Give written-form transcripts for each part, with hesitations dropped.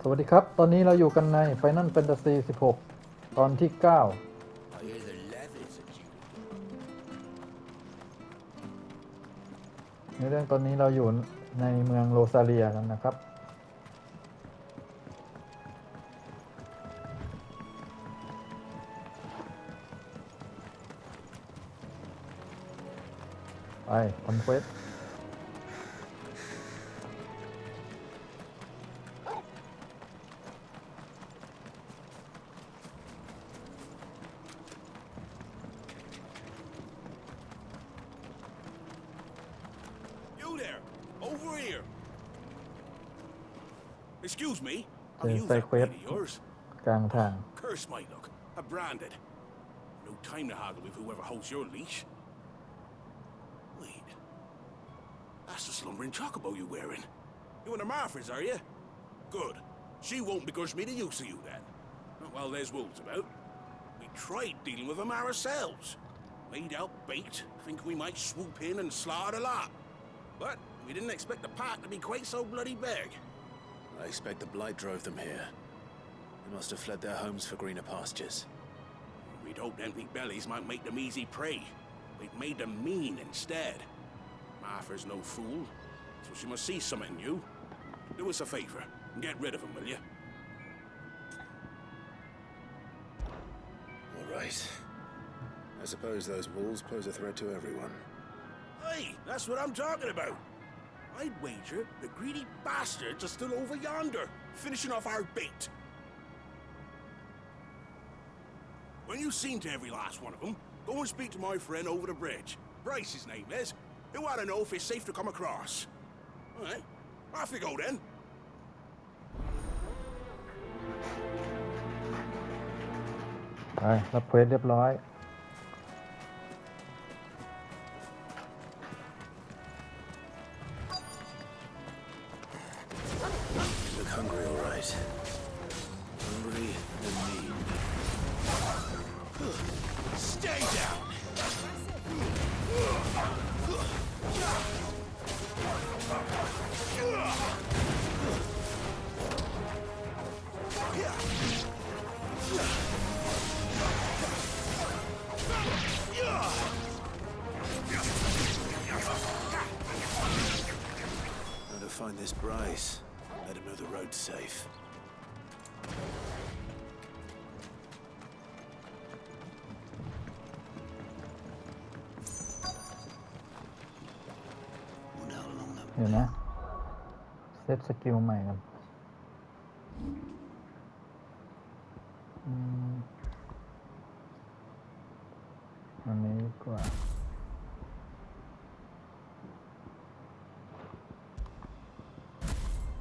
สวัสดีครับตอนนี้เราอยู่กันใน Final Fantasy 16 ตอนที่ 9 ในเรื่องตอนนี้เราอยู่ในเมืองโรซาเลียกันนะครับไปทำเควสExcuse me. เจอไซเควสกลางทาง Curse my luck. I'm branded. No time to haggle with whoever holds your leash. Wait. That's the slumbering chocobo you're wearing. You in the Marfers, are you? Good. She won't begrudge me the use of you then. Not while there's wolves about. We tried dealing with them ourselves. Laid out bait, thinking we might swoop in and slaughter the lot. But we didn't expect the pack to be quite so bloody big. I expect the blight drove them here. They must have fled their homes for greener pastures. We'd hoped empty bellies might make them easy prey. They've made them mean instead. Martha's no fool, so she must see something new. Do us a favor and get rid of them, will you? All right. I suppose those wolves pose a threat to everyone. Hey, that's what I'm talking about. I'd wager the greedy bastards are still over yonder, finishing off our bait. When you've seen to every last one of them, go and speak to my friend over the bridge. Bryce, his name is. He'll want to know if it's safe to come across. All right, off you go then. ไปรับเควสเรียบร้อย Look hungry, all right. Hungry and mean. Stay down. How to find this Bryce? Let him know the road's safe. เห็นไหมเซตสกิลใหม่กันอันนี้ดีกว่า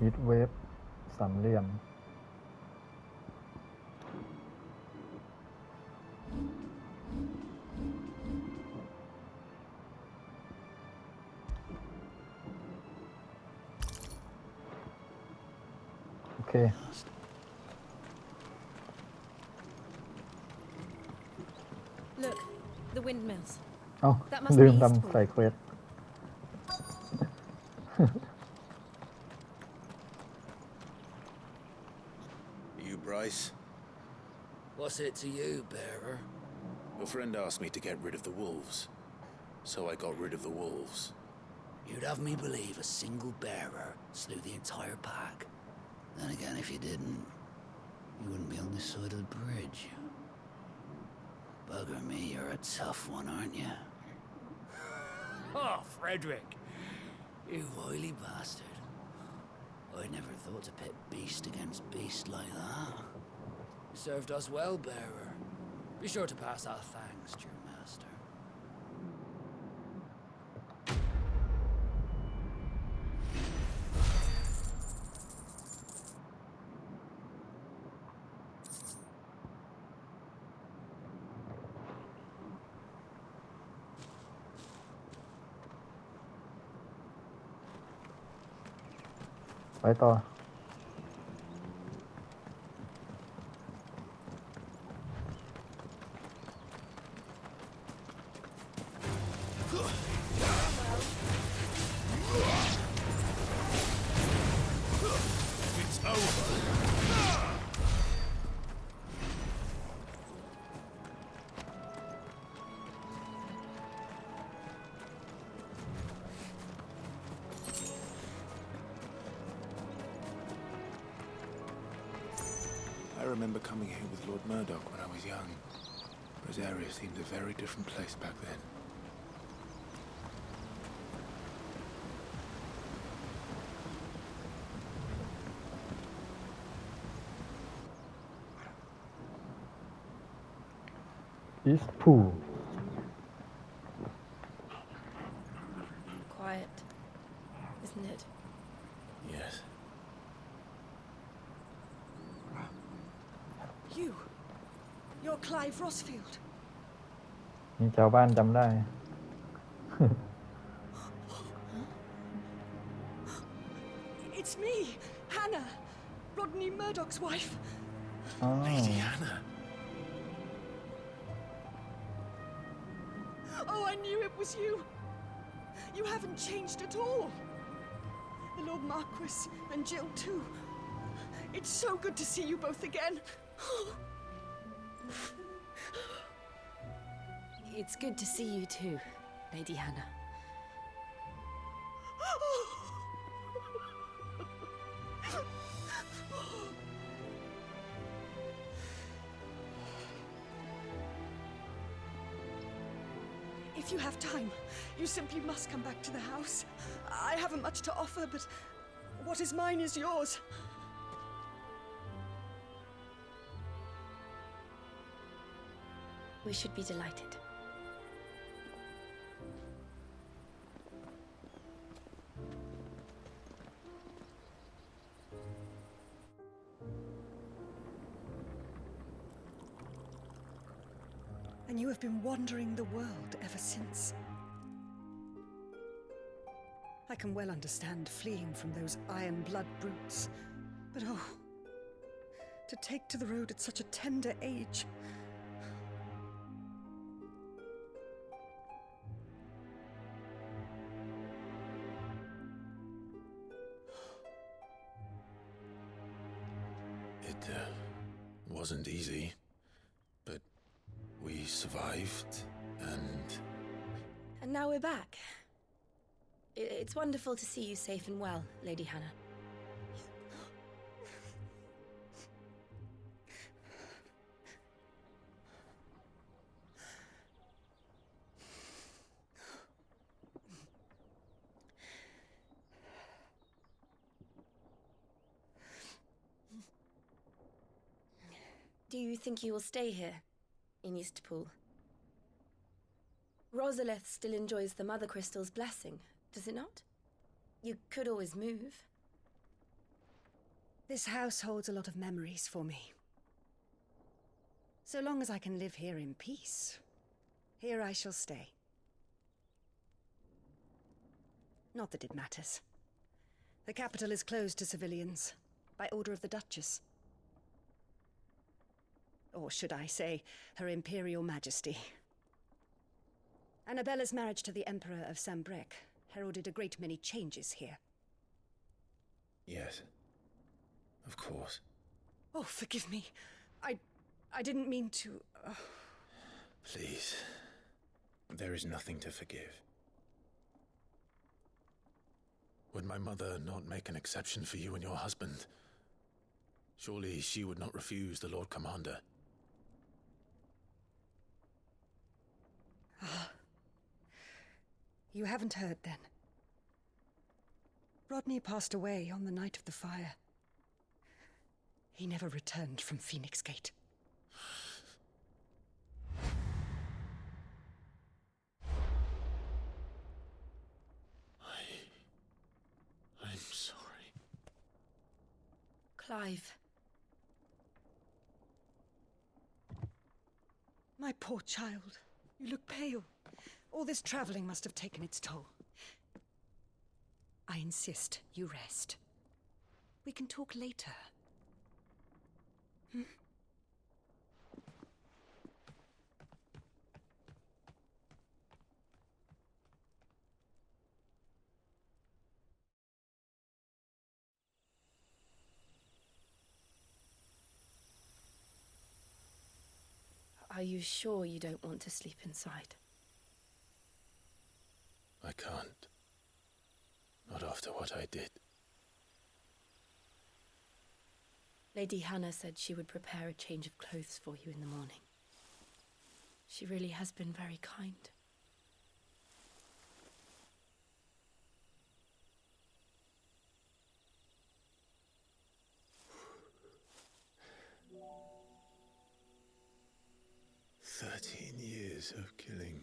ฮิตเวฟสามเหลี่ยมโอเค Look, the windmills. เอ้า That must ลื be ม Eastpool. ทำใส่เควส You, Bryce? What's it to you, bearer? Your friend asked me to get rid of the wolves. So I got rid of the wolves. You'd have me believe a single bearer slew the entire pack. Then again, if you didn't, you wouldn't be on this side of the bridge. Bugger me, you're a tough one, aren't you? Oh, Frederick! You wily bastard. I never thought to pit beast against beast like that. You served us well, bearer. Be sure to pass our thanks to your master. ไปต่อ It's over. remember coming here with Lord Murdoch when I was young. Rosaria seemed a very different place back then. East Pool Quiet, isn't it? Yes. You're Clive Rossfield. นี่ชาวบ้านจำได้ It's me, Hannah, Rodney Murdoch's wife. อ๋อ Lady Hannah. Oh, I knew it was you. You haven't changed at all. The Lord Marquis and Jill too. It's so good to see you both again. It's good to see you too, Lady Hannah. If you have time, you simply must come back to the house. I haven't much to offer, but what is mine is yours. We should be delighted. And you have been wandering the world ever since. I can well understand fleeing from those iron blood brutes, but oh, to take to the road at such a tender age. It wasn't easy, but we survived, and... And now we're back. It's wonderful to see you safe and well, Lady Hannah. Do you think you will stay here, in Eastpool? Rosalith still enjoys the Mother Crystal's blessing, does it not? You could always move. This house holds a lot of memories for me. So long as I can live here in peace, here I shall stay. Not that it matters. The capital is closed to civilians, by order of the Duchess. Or should I say, Her Imperial Majesty. Annabella's marriage to the Emperor of Sambrec heralded a great many changes here. Yes. Of course. Oh, forgive me. I didn't mean to... Please. There is nothing to forgive. Would my mother not make an exception for you and your husband? Surely she would not refuse the Lord Commander. You haven't heard, then. Rodney passed away on the night of the fire. He never returned from Phoenix Gate. I'm sorry. Clive. My poor child. You look pale. All this traveling must have taken its toll. I insist you rest. We can talk later. Hmm? Are you sure you don't want to sleep inside? I can't. Not after what I did. Lady Hannah said she would prepare a change of clothes for you in the morning. She really has been very kind. Years of killing.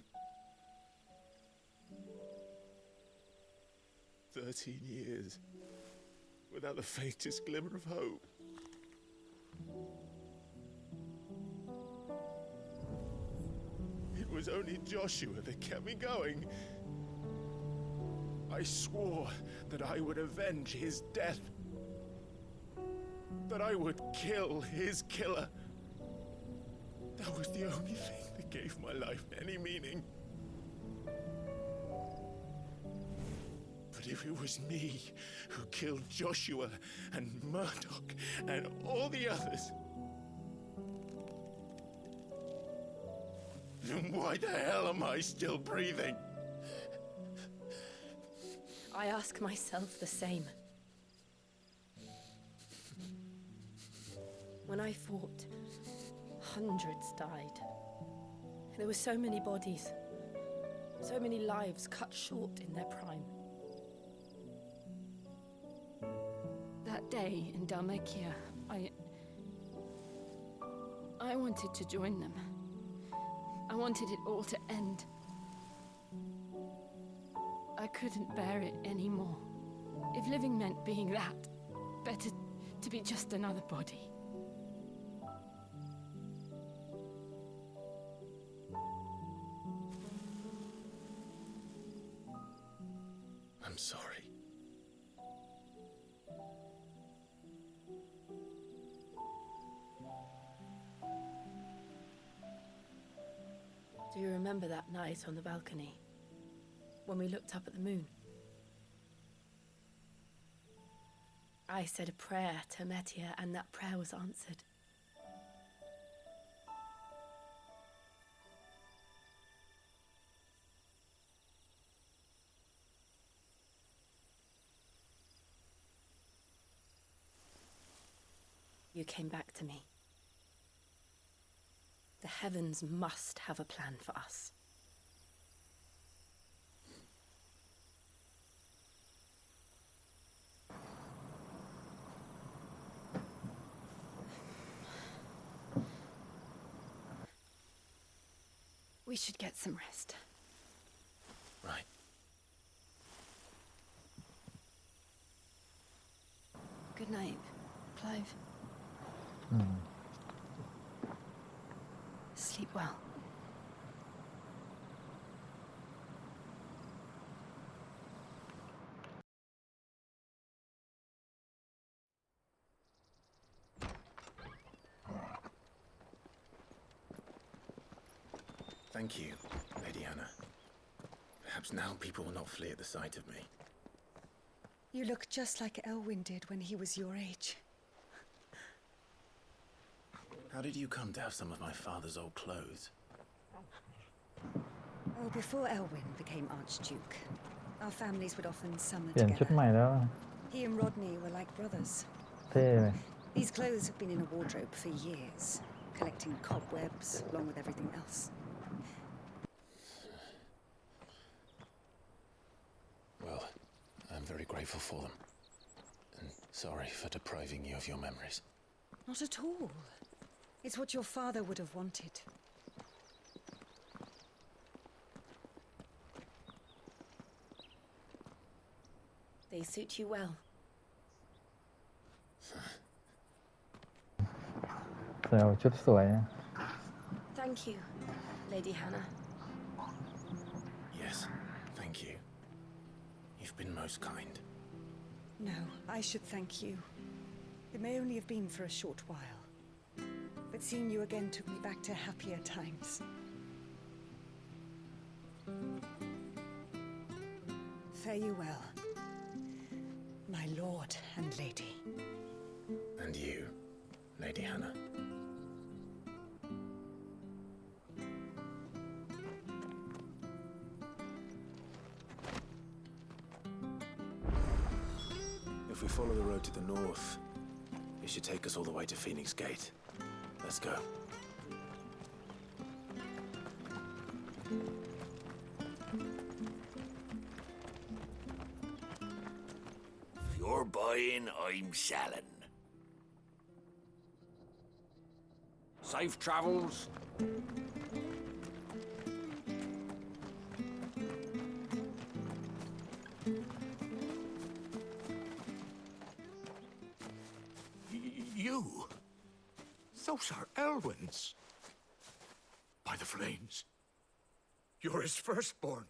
13 years without the faintest glimmer of hope. It was only Joshua that kept me going. I swore that I would avenge his death, that I would kill his killer. That was the only thing that gave my life any meaning. But if it was me who killed Joshua and Murdoch and all the others, then why the hell am I still breathing? I ask myself the same. When I fought, hundreds died. There were so many bodies, so many lives cut short in their prime. That day in Dalmacia, I wanted to join them. I wanted it all to end. I couldn't bear it anymore. If living meant being that, better to be just another body. I'm sorry. Do you remember that night on the balcony, when we looked up at the moon? I said a prayer to Metia, and that prayer was answered. You came back to me. The heavens must have a plan for us. We should get some rest. Right. Good night, Clive. Sleep well. Thank you, Lady Hannah. Perhaps now people will not flee at the sight of me. You look just like Elwyn did when he was your age. How did you come to have some of my father's old clothes? Oh, before Elwyn became Archduke, our families would often summer เปลี่ยนชุด together. ใหม่แล้ว He and Rodney were like brothers. เท่เลย These clothes have been in a wardrobe for years, collecting cobwebs along with everything else. Well, I'm very grateful for them. And sorry for depriving you of your memories. Not at all. It's what your father would have wanted. They suit you well. แซวชุดสวย Thank you, Lady Hannah. Yes, thank you. You've been most kind. No, I should thank you. It may only have been for a short while, but seeing you again took me back to happier times. Fare you well, my lord and lady. And you, Lady Hannah. If we follow the road to the north, it should take us all the way to Phoenix Gate. Let's go. If you're buying, I'm selling. Safe travels. You? Those are Elwyn's. By the flames. You're his firstborn.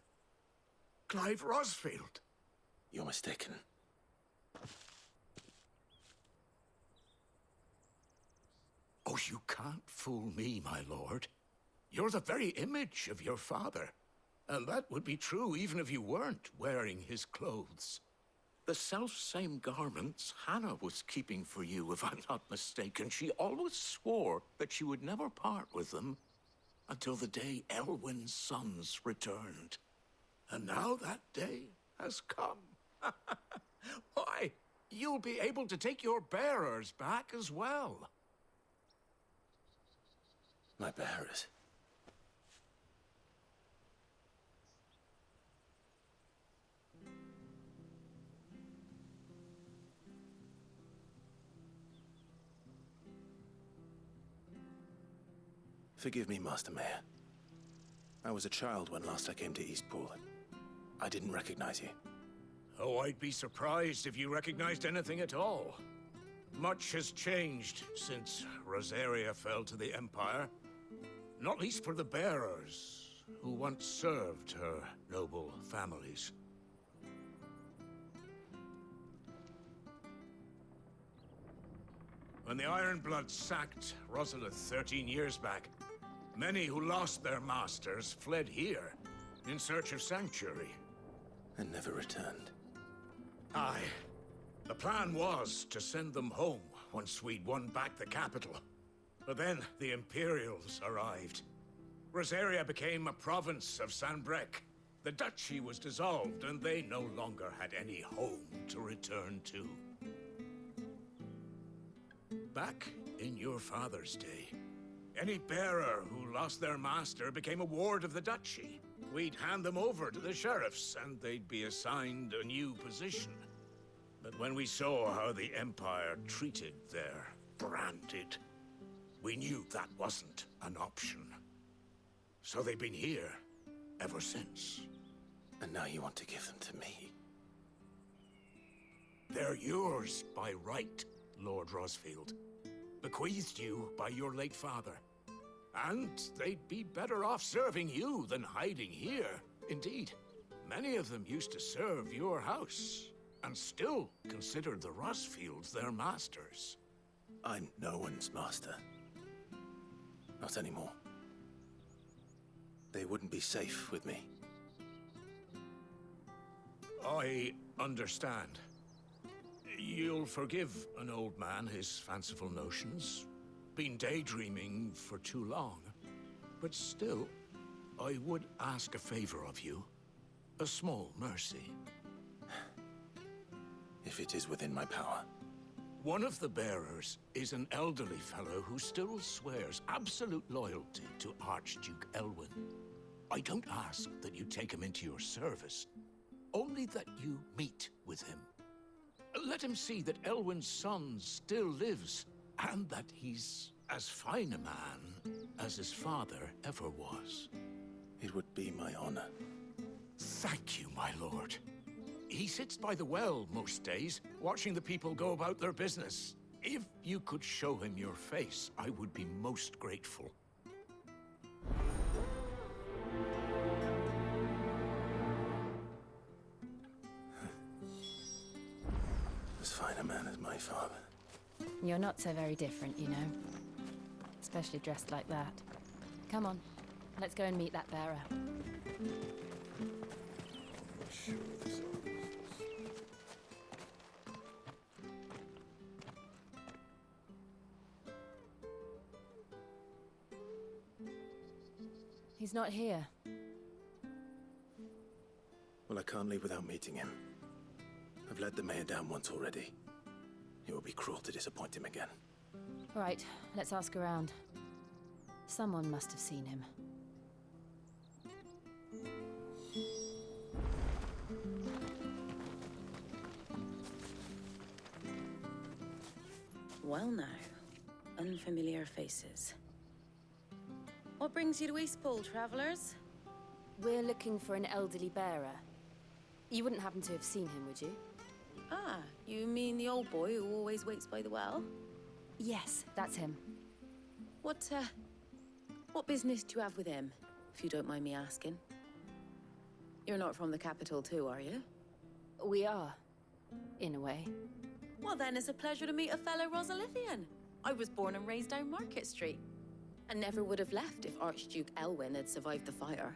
Clive Rosfield. You're mistaken. Oh, you can't fool me, my lord. You're the very image of your father. And that would be true even if you weren't wearing his clothes. The self-same garments Hannah was keeping for you, if I'm not mistaken. She always swore that she would never part with them until the day Elwyn's sons returned. And now that day has come. Why, you'll be able to take your bearers back as well. My bearers. Forgive me, Master Mayor. I was a child when last I came to Eastpool. I didn't recognize you. Oh, I'd be surprised if you recognized anything at all. Much has changed since Rosaria fell to the Empire. Not least for the bearers, who once served her noble families. When the Ironbloods sacked Rosalith 13 years back, many who lost their masters fled here in search of sanctuary. And never returned. Aye. The plan was to send them home once we'd won back the capital. But then the Imperials arrived. Rosaria became a province of Sanbreque. The duchy was dissolved, and they no longer had any home to return to. Back in your father's day, any bearer who lost their master became a ward of the duchy. We'd hand them over to the sheriffs, and they'd be assigned a new position. But when we saw how the Empire treated their branded, we knew that wasn't an option. So they've been here ever since. And now you want to give them to me? They're yours by right, Lord Rosfield. Bequeathed you by your late father. And they'd be better off serving you than hiding here. Indeed, many of them used to serve your house, and still considered the Rosfields their masters. I'm no one's master. Not anymore. They wouldn't be safe with me. I understand. You'll forgive an old man his fanciful notions. Been daydreaming for too long. But still, I would ask a favor of you. A small mercy. If it is within my power. One of the bearers is an elderly fellow who still swears absolute loyalty to Archduke Elwyn. I don't ask that you take him into your service, only that you meet with him. Let him see that Elwyn's son still lives, and that he's as fine a man as his father ever was. It would be my honor. Thank you, my lord. He sits by the well most days, watching the people go about their business. If you could show him your face, I would be most grateful. As fine a man as my father. You're not so very different, you know. Especially dressed like that. Come on, let's go and meet that bearer. He's not here. Well, I can't leave without meeting him. I've let the mayor down once already. It would be cruel to disappoint him again. All right, let's ask around. Someone must have seen him. Well now, unfamiliar faces. What brings you to Eastpool, travellers? We're looking for an elderly bearer. You wouldn't happen to have seen him, would you? Ah, you mean the old boy who always waits by the well? Yes, that's him. What business do you have with him, if you don't mind me asking? You're not from the capital too, are you? We are, in a way. Well then, it's a pleasure to meet a fellow Rosalithian. I was born and raised down Market Street. And never would have left if Archduke Elwyn had survived the fire.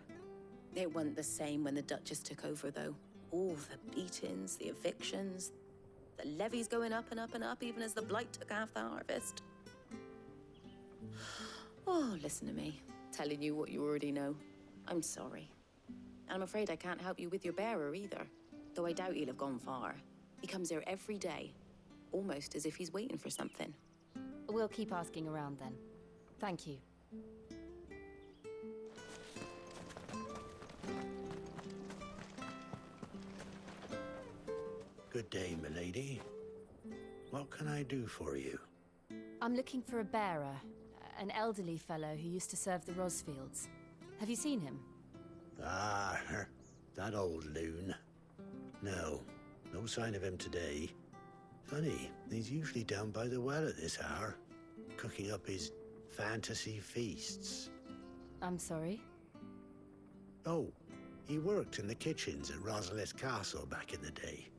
It wasn't the same when the Duchess took over, though. All the beatings, the evictions, the levies going up and up and up, even as the blight took half the harvest. Oh, listen to me, telling you what you already know. I'm sorry. And I'm afraid I can't help you with your bearer either, though I doubt he'll have gone far. He comes here every day, almost as if he's waiting for something. We'll keep asking around then. Thank you. Good day, milady. What can I do for you? I'm looking for a bearer, an elderly fellow who used to serve the Rosfields. Have you seen him? Ah, that old loon. No sign of him today. Funny, he's usually down by the well at this hour, cooking up his fantasy feasts. I'm sorry? Oh, he worked in the kitchens at Rosalith Castle back in the day.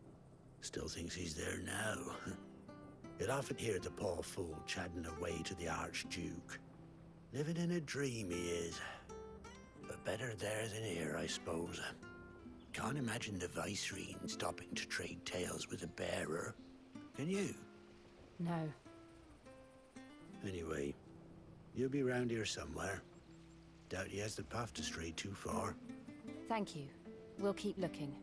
Still thinks he's there now. You'll often hear the poor fool chatting away to the Archduke. Living in a dream he is. But better there than here, I suppose. Can't imagine the Viceroy stopping to trade tales with a bearer. Can you? No. Anyway, you'll be round here somewhere. Doubt he has the path to stray too far. Thank you. We'll keep looking.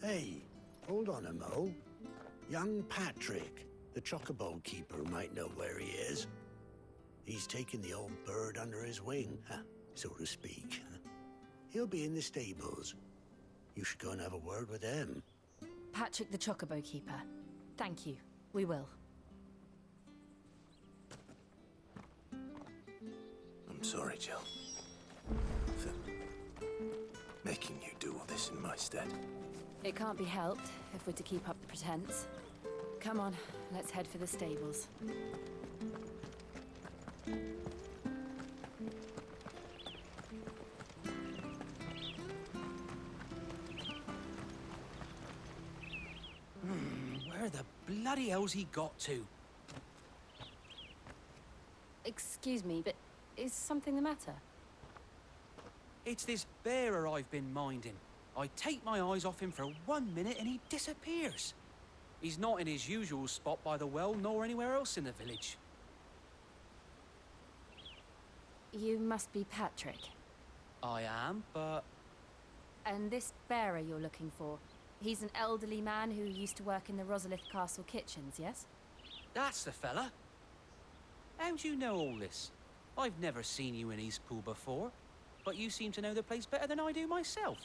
Hey, hold on a mo. Young Patrick, the chocobo keeper, might know where he is. He's taken the old bird under his wing, so to speak. He'll be in the stables. You should go and have a word with him. Patrick the Chocobo Keeper. Thank you. We will. I'm sorry, Jill. For making you do all this in my stead. It can't be helped if we're to keep up the pretense. Come on, let's head for the stables. Where the bloody hell's he got to? Excuse me, but is something the matter? It's this bearer I've been minding. I take my eyes off him for 1 minute and he disappears. He's not in his usual spot by the well, nor anywhere else in the village. You must be Patrick. I am, but... And this bearer you're looking for, he's an elderly man who used to work in the Rosalith Castle kitchens, yes? That's the fella. How do you know all this? I've never seen you in Eastpool before, but you seem to know the place better than I do myself.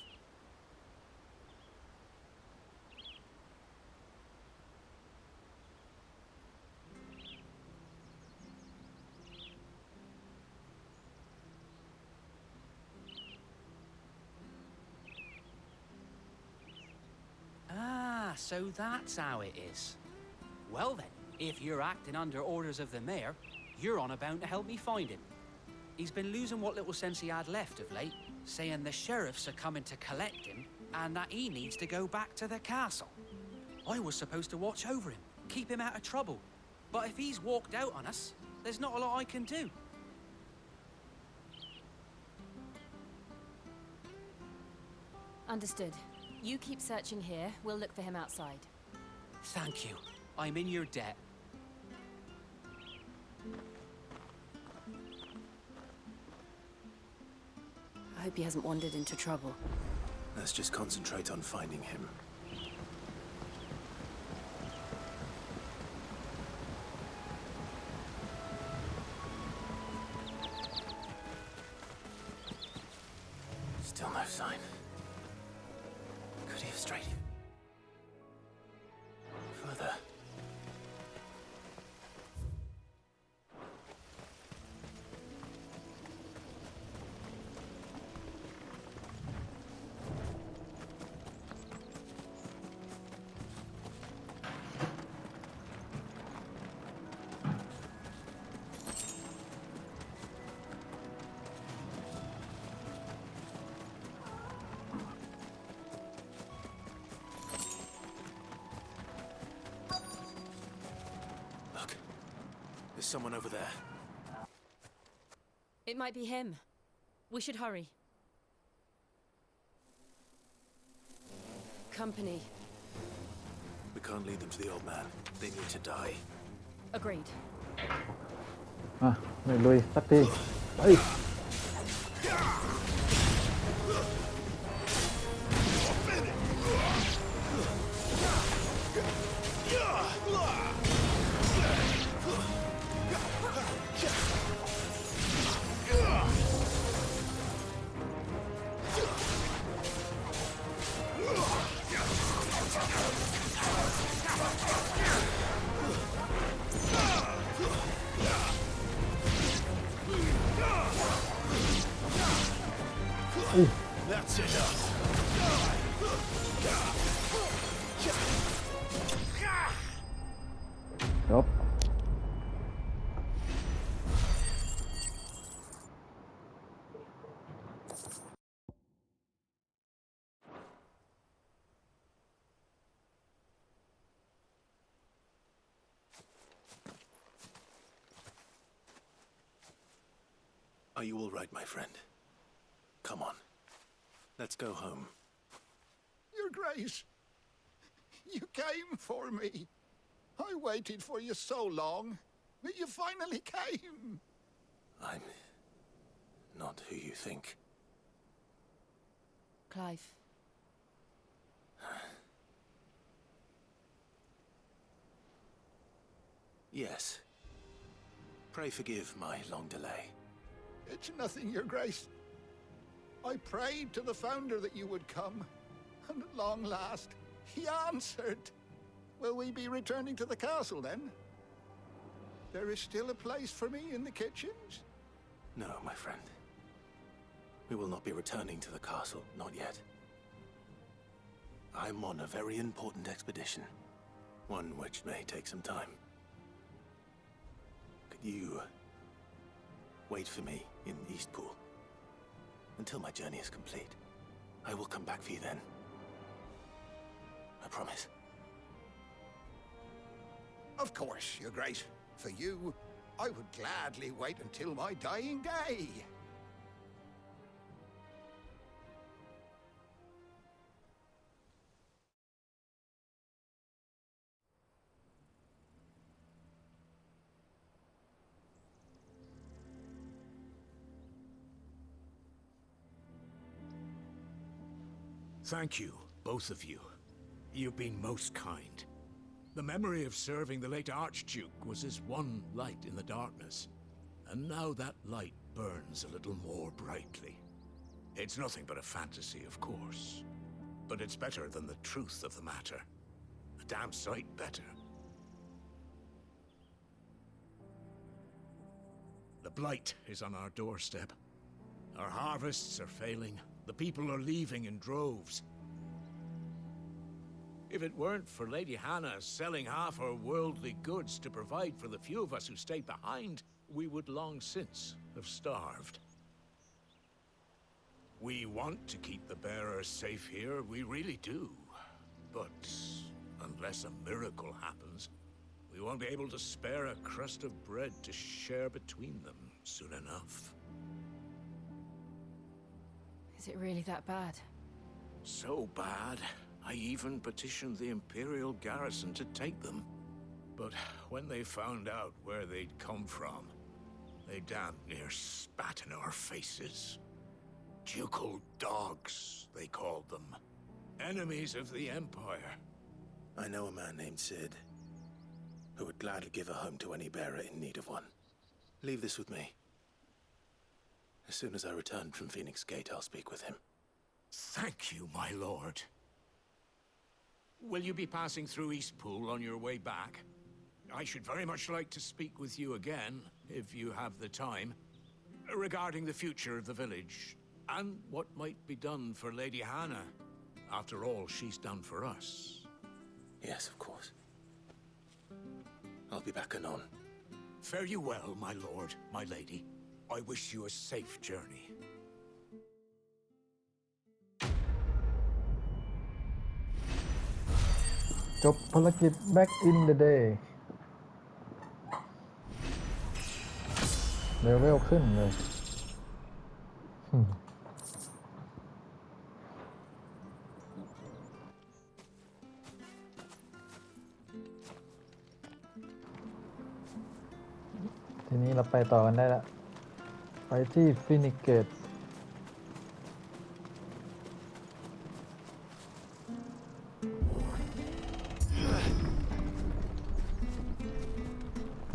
Ah, so that's how it is. Well then, if you're acting under orders of the mayor, you're on about to help me find him. He's been losing what little sense he had left of late, saying the sheriffs are coming to collect him and that he needs to go back to the castle. I was supposed to watch over him, keep him out of trouble. But if he's walked out on us, there's not a lot I can do. Understood. You keep searching here, we'll look for him outside. Thank you. I'm in your debt. Hope he hasn't wandered into trouble. Let's just concentrate on finding him. Still no sign. Could he have strayed further? Look, there's someone over there. It might be him. We should hurry. Company. We can't lead them to the old man. They need to die. Agreed. ลุยสักทีเฮ้ย That's enough. Yep. Are you all right, my friend? Come on. Let's go home. Your Grace, you came for me. I waited for you so long, but you finally came. I'm not who you think. Clive. Yes. Pray forgive my long delay. It's nothing, Your Grace. I prayed to the Founder that you would come, and at long last, he answered. Will we be returning to the castle, then? There is still a place for me in the kitchens? No, my friend. We will not be returning to the castle, not yet. I'm on a very important expedition, one which may take some time. Could you wait for me in Eastpool until my journey is complete? I will come back for you then. I promise. Of course, Your Grace. For you, I would gladly wait until my dying day. Thank you, both of you. You've been most kind. The memory of serving the late Archduke was as one light in the darkness, and now that light burns a little more brightly. It's nothing but a fantasy, of course, but it's better than the truth of the matter. A damn sight better. The blight is on our doorstep. Our harvests are failing. The people are leaving in droves. If it weren't for Lady Hannah selling half her worldly goods to provide for the few of us who stayed behind, we would long since have starved. We want to keep the bearers safe here, we really do. But unless a miracle happens, we won't be able to spare a crust of bread to share between them soon enough. Is it really that bad? So bad, I even petitioned the Imperial garrison to take them. But when they found out where they'd come from, they damn near spat in our faces. Ducal dogs, they called them. Enemies of the Empire. I know a man named Sid, who would gladly give a home to any bearer in need of one. Leave this with me. As soon as I return from Phoenix Gate, I'll speak with him. Thank you, my lord. Will you be passing through Eastpool on your way back? I should very much like to speak with you again, if you have the time, regarding the future of the village, and what might be done for Lady Hannah, after all she's done for us. Yes, of course. I'll be back anon. Fare you well, my lord, my lady. I wish you a safe journey. จบภารกิจ Back in the Day เลเวลขึ้นเลยทีนี้เราไปต่อกันได้แล้ว ไปที่ฟินิกเกต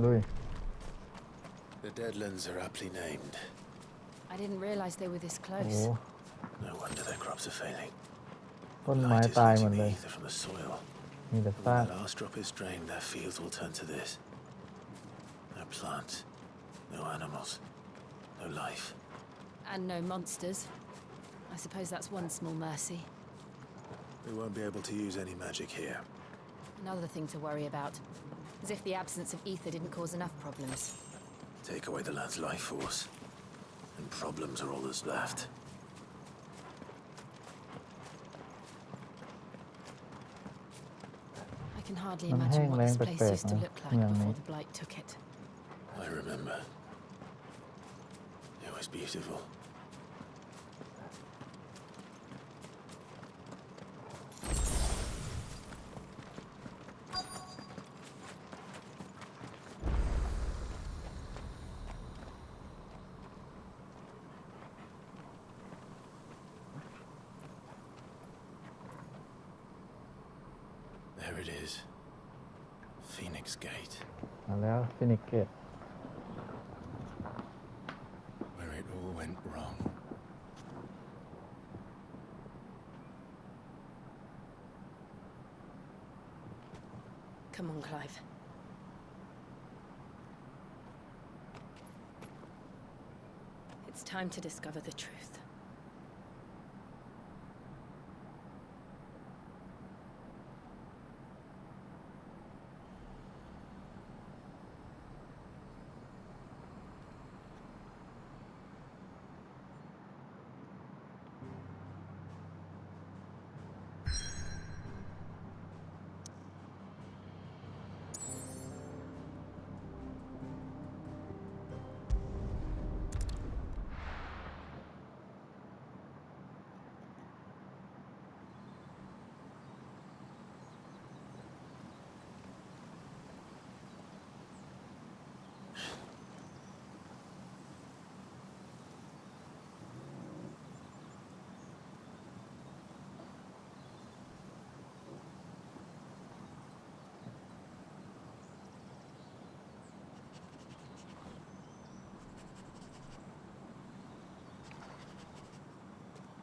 ลุย The Deadlands are aptly named. I didn't realize they were this โอ้ close. No wonder their crops are failing. ต้นไม้ Light is ตายหม letting ดเล the ย ether from the soil. มีแต่ When ซาก the last drop is drained, their fields will turn to this. No plants, no animals, no life. And no monsters. I suppose that's one small mercy. We won't be able to use any magic here. Another thing to worry about. As if the absence of ether didn't cause enough problems. Take away the land's life force, and problems are all that's left. I can hardly มันแห้ imagine ง what แล้ง this แป place ลก used ๆ to นะ look อ like ย่าง before นี้ the blight took it. I remember. It was beautiful. There it is. Phoenix Gate. มาแล้วฟินิกเกต Where it all went wrong. Come on, Clive. It's time to discover the truth.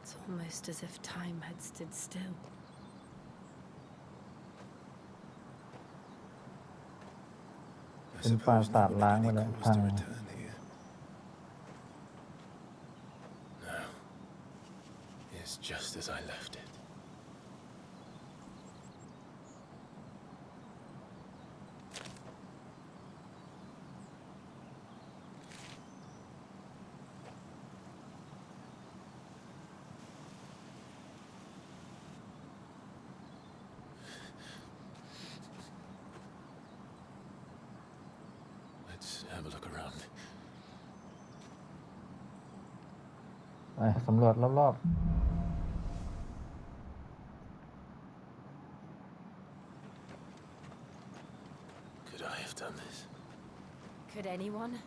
It's almost as if time had stood still. เป็นปราสาทล้างไปแล้วพัง No. It's just as I left it. Let's have a look around. ไปสำรวจรอบ Could I have done this? Could anyone?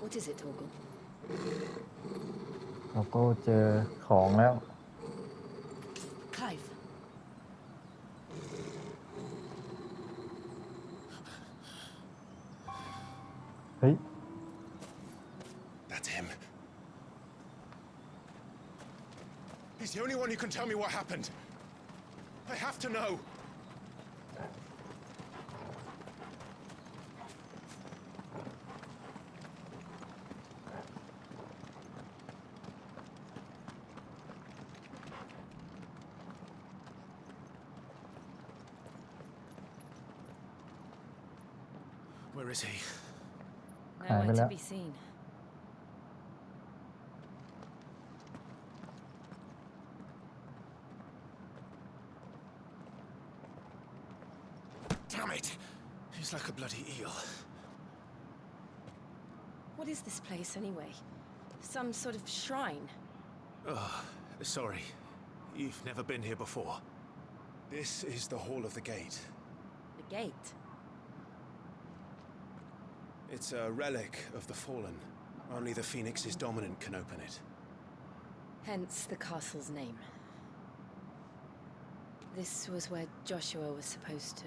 What is it, Torgal? เราก็เจอของแล้ว Clive. Hey. That's him. He's the only one who can tell me what happened. I have to know. Where is he? Nowhere to be seen. Damn it! He's like a bloody eel. What is this place, anyway? Some sort of shrine? Oh, sorry. You've never been here before. This is the Hall of the Gate. The gate? It's a relic of the Fallen. Only the Phoenix's dominant can open it. Hence the castle's name. This was where Joshua was supposed to...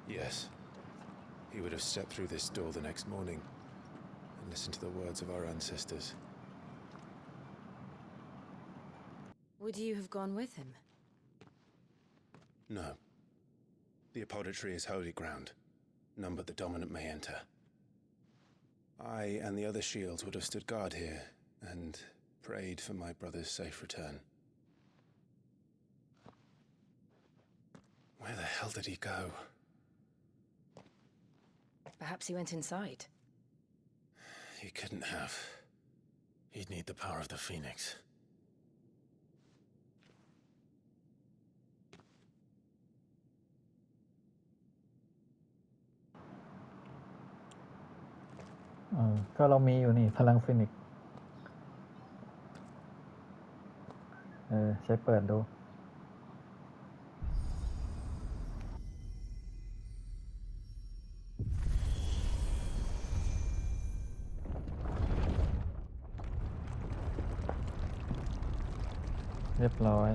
Yes. He would have stepped through this door the next morning and listened to the words of our ancestors. Would you have gone with him? No. The apodatory is holy ground. None but the dominant may enter. I and the other shields would have stood guard here and prayed for my brother's safe return. Where the hell did he go? Perhaps he went inside. He couldn't have. He'd need the power of the Phoenix.ก็เรามีอยู่นี่พลังฟินิกซ์ใช้เปิดดูเรียบร้อย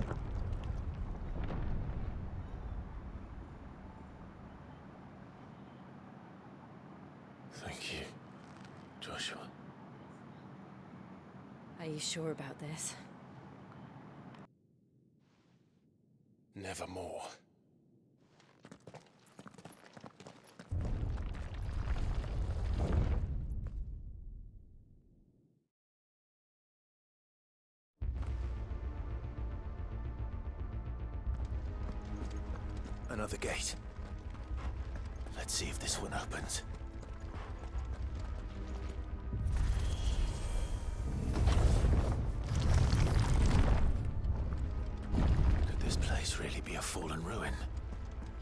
Thank you, Joshua. Are you sure about this? Nevermore. Another gate. Let's see if this one opens. Could this place really be a fallen ruin?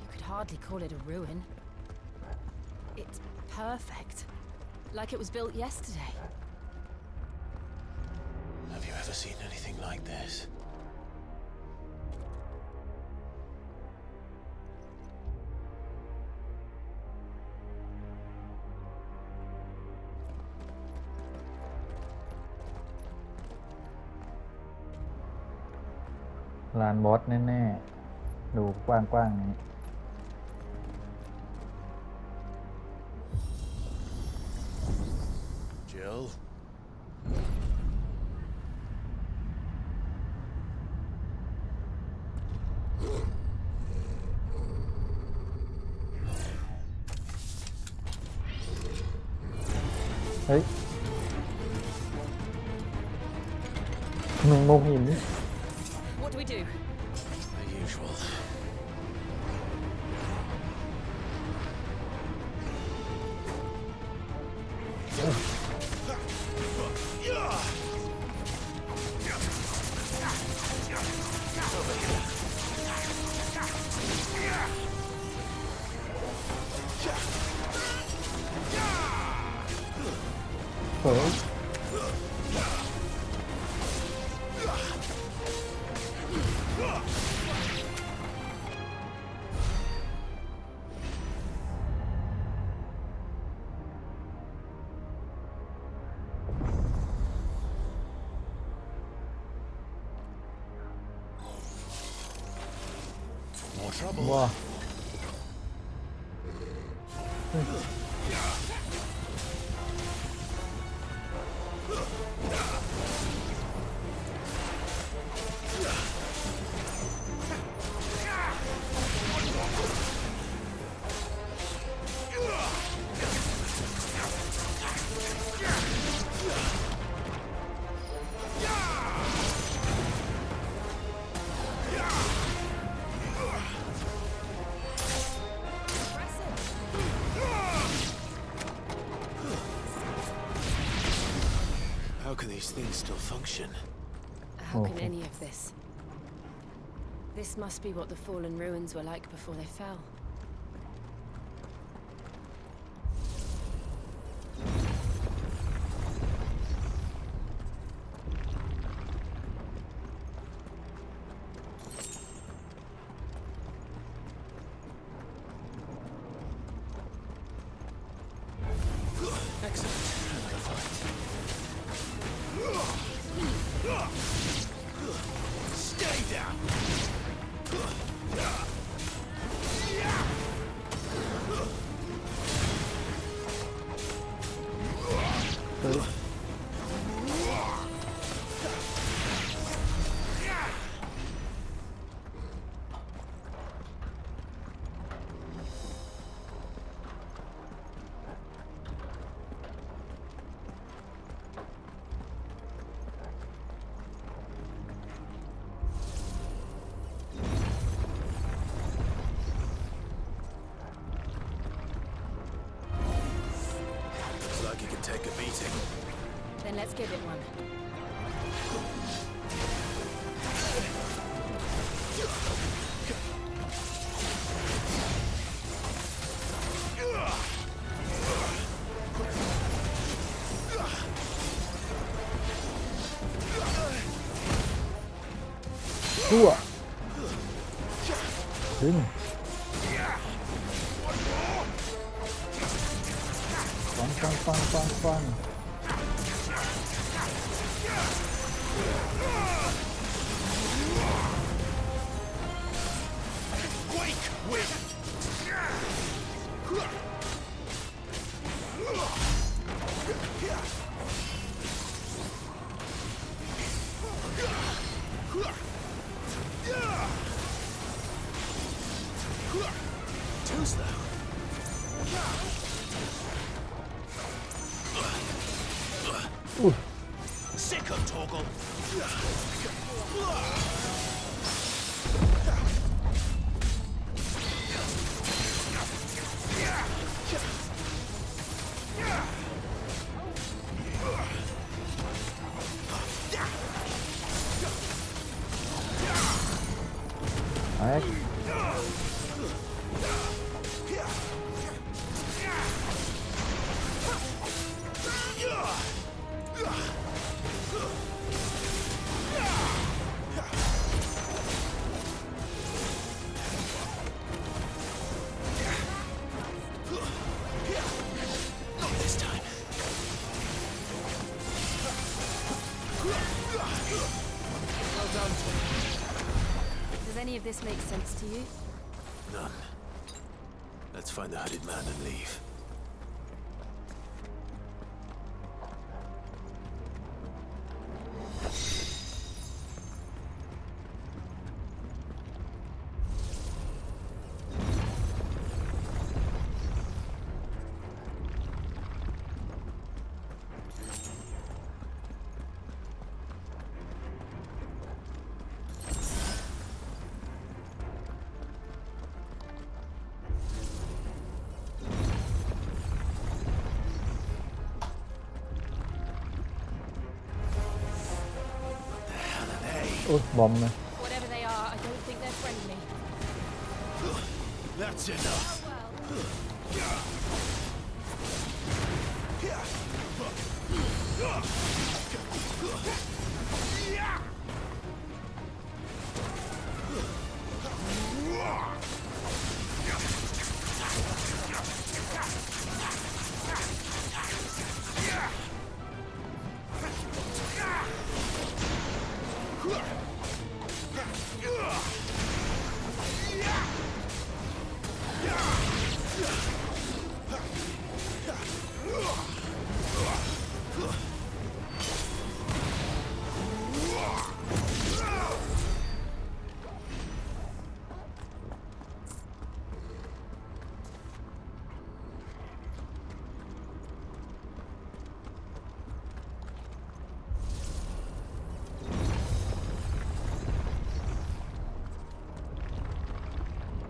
You could hardly call it a ruin. It's perfect. Like it was built yesterday. Have you ever seen anything like this?ลานบอสแน่ๆดูกว้างๆนี้ Jill? Hey. หนึ่งมุมหิน What do we do? The usual. trouble. ว้า How can these things still function? How can Okay. any of this? This must be what the fallen ruins were like before they fell. Excellent. Another fight. Stay down. Looks like you can take a beating. Then let's give it one. Tua. ดึง ฟัน Wake, wake. Too slow. Sick of Torgal. Alright. Not this time. Well done. Does any of this make sense to you? None. Let's find the hooded man and leave. Oh, บอมเลย Whatever they are, I don't think they're friendly. That's enough.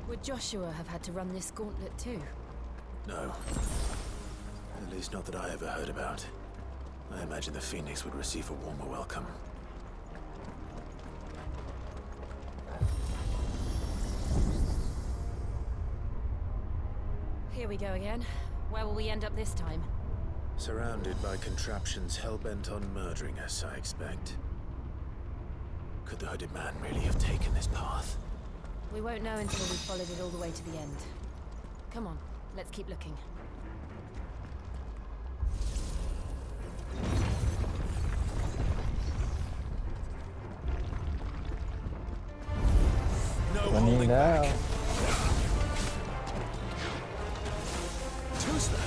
Would Joshua have had to run this gauntlet too? No. At least not that I ever heard about. I imagine the Phoenix would receive a warmer welcome. Here we go again. Where will we end up this time? Surrounded by contraptions hell-bent on murdering us, I expect. Could the hooded man really have taken this path? We won't know until we've followed it all the way to the end. Come on, let's keep looking. No วันนี้ holding แล้ว back. Who's that?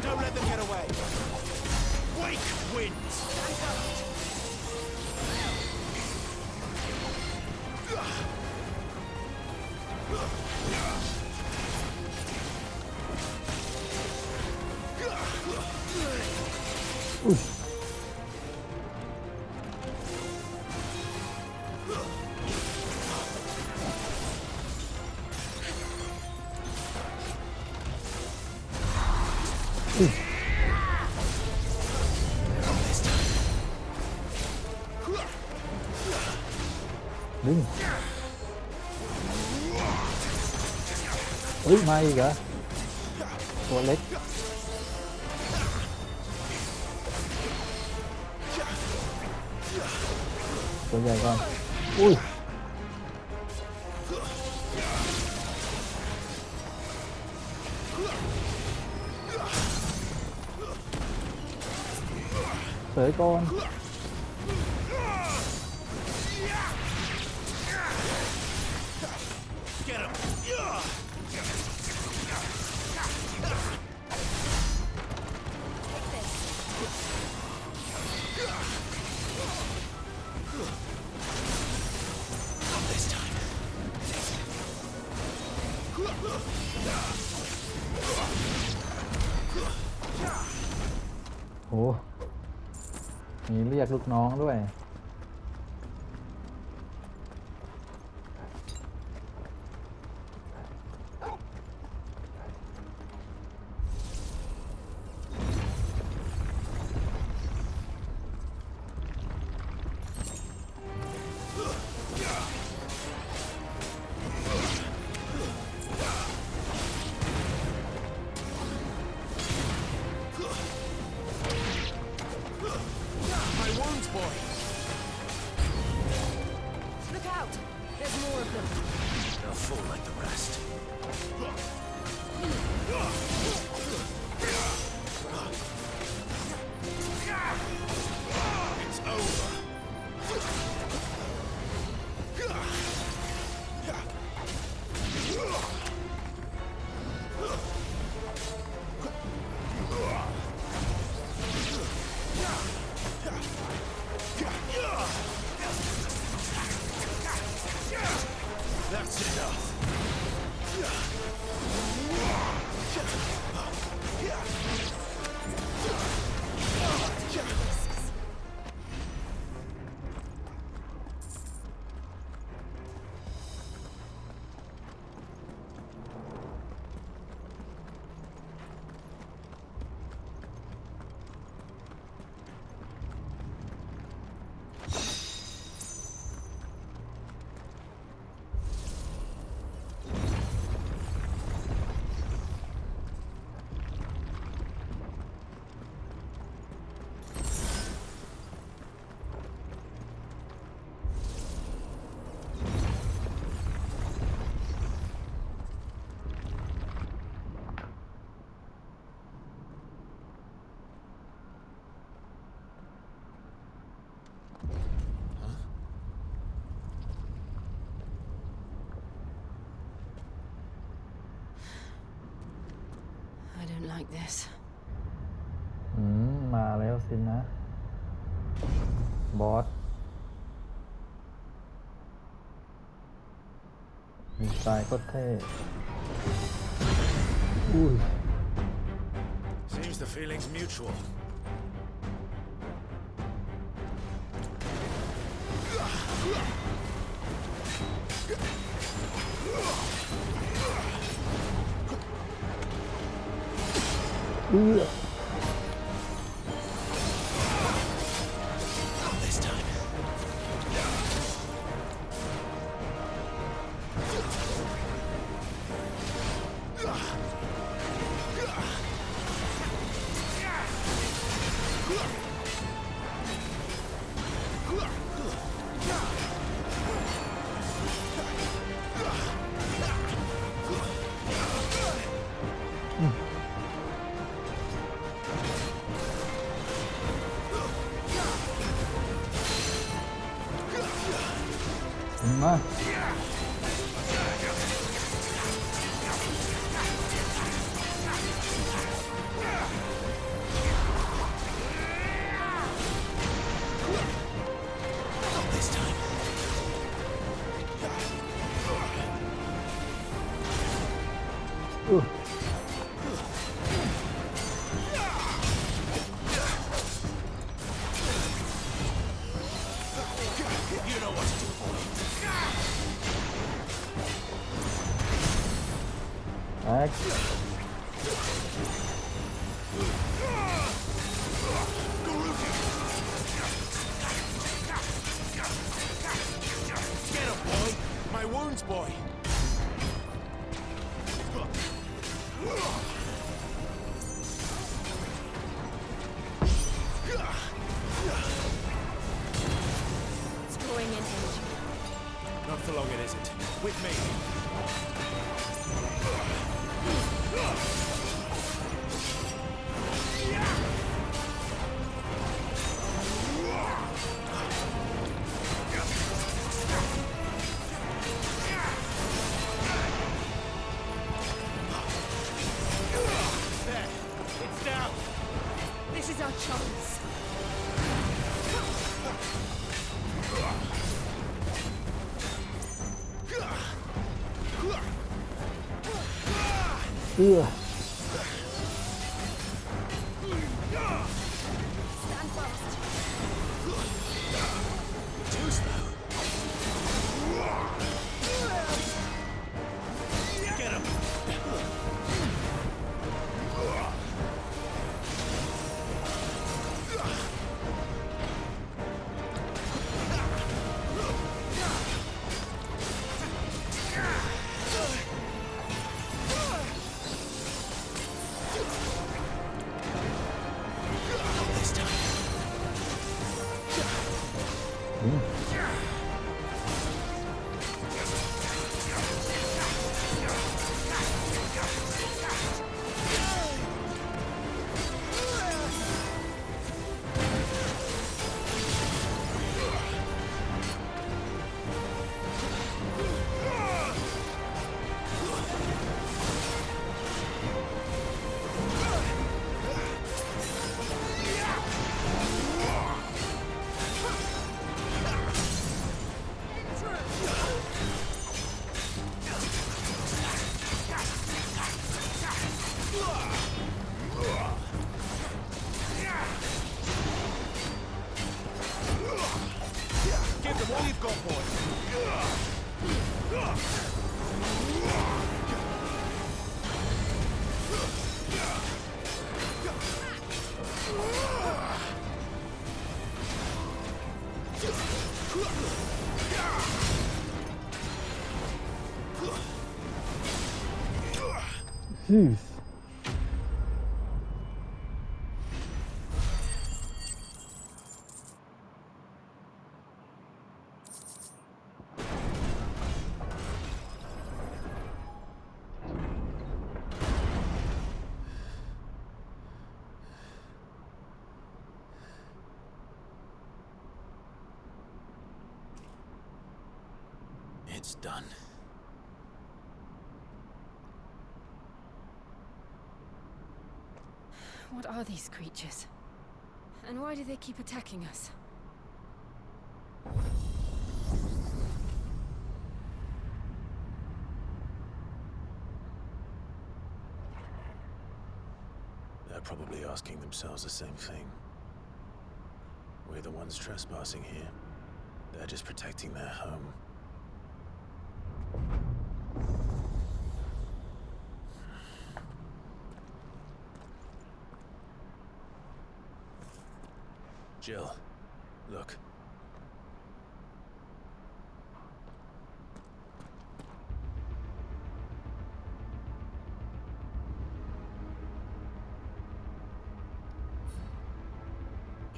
Don't let them get away. Wake wins.ดึงเฮ้ยมาอีกเหรอตัวเล็กตัวใหญ่ก่อนอุ้ยเสยก่อน Get him. Not this time. โอ้มีเรียกลูกน้องด้วยLook out! There's more of them. They'll fall like the rest. It's over. That's enough. like this. มาแล้วสินะบอสดีไซน์ก็เท่อุ้ย Seems the feeling's mutual. Not this time.มาแอ๊ก Get him, boy! My wounds, boy! It's going in energy. Not for long, it isn't. With me. There. It's down. This is our chance. Stand fast. Too slow. Get him. This time. Give them all you've got, boy. Jeez. It's done. What are these creatures? And why do they keep attacking us? They're probably asking themselves the same thing. We're the ones trespassing here. They're just protecting their home. Jill, look.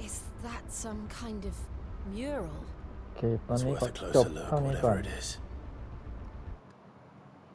Is that some kind of mural? โอเคตอน It's นี้ worth ก็ a จบ closer look, เท่านี้ก่อน whatever it is.